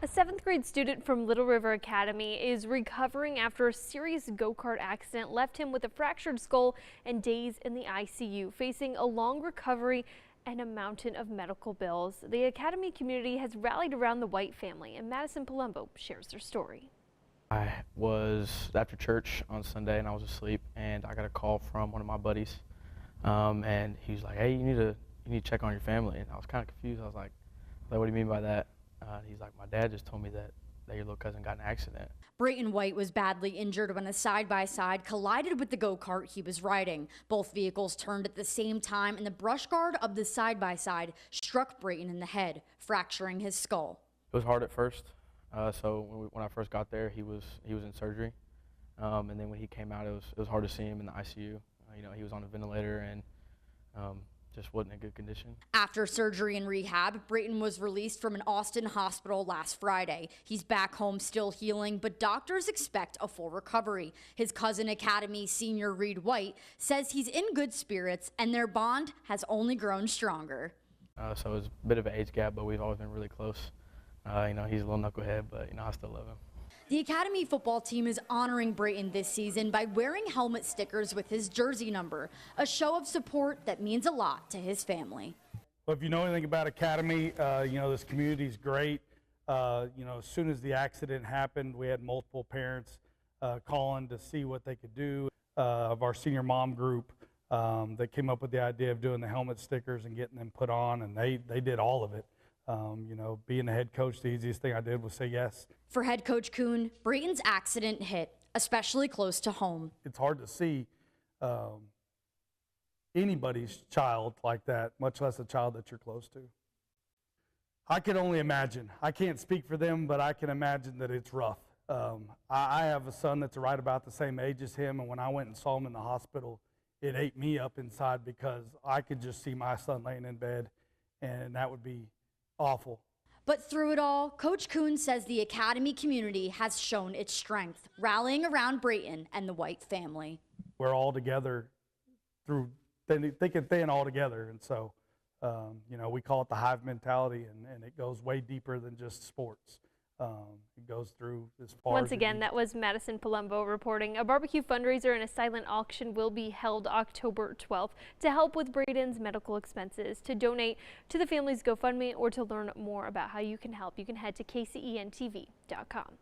A 7th grade student from Little River Academy is recovering after a serious go-kart accident left him with a fractured skull and days in the ICU, facing a long recovery and a mountain of medical bills. The Academy community has rallied around the White family, and Madison Palumbo shares their story. I was after church on Sunday and I was asleep, and I got a call from one of my buddies, and he was like, "Hey, you need to check on your family." And I was kind of confused. I was like, "What do you mean by that?" He's like, "My dad just told me that your little cousin got in an accident." Brayton White was badly injured when a side-by-side collided with the go-kart he was riding. Both vehicles turned at the same time, and the brush guard of the side-by-side struck Brayton in the head, fracturing his skull. It was hard at first. So when I first got there, he was in surgery, and then when he came out, it was hard to see him in the ICU. He was on a ventilator and just wasn't in good condition. After surgery and rehab, Brayton was released from an Austin hospital last Friday. He's back home still healing, but doctors expect a full recovery. His cousin Academy senior Reed White says he's in good spirits and their bond has only grown stronger. So it's a bit of an age gap, but we've always been really close. He's a little knucklehead, but I still love him. The Academy football team is honoring Brayton this season by wearing helmet stickers with his jersey number, a show of support that means a lot to his family. Well, if you know anything about Academy, this community is great. As soon as the accident happened, we had multiple parents calling to see what they could do. Of our senior mom group, that came up with the idea of doing the helmet stickers and getting them put on, and they did all of it. Being the head coach, the easiest thing I did was say yes. For head coach Kuhn, Brayton's accident hit especially close to home. It's hard to see anybody's child like that, much less a child that you're close to. I can only imagine. I can't speak for them, but I can imagine that it's rough. I have a son that's right about the same age as him, and when I went and saw him in the hospital, it ate me up inside because I could just see my son laying in bed, and that would be awful. But through it all, Coach Kuhn says the Academy community has shown its strength, rallying around Brayton and the White family. We're all together through thick and thin all together, and so we call it the hive mentality, and it goes way deeper than just sports. It goes through as far. Once again, that was Madison Palumbo reporting. A barbecue fundraiser and a silent auction will be held October 12th to help with Brayton's medical expenses. To donate to the family's GoFundMe or to learn more about how you can help, you can head to kcentv.com.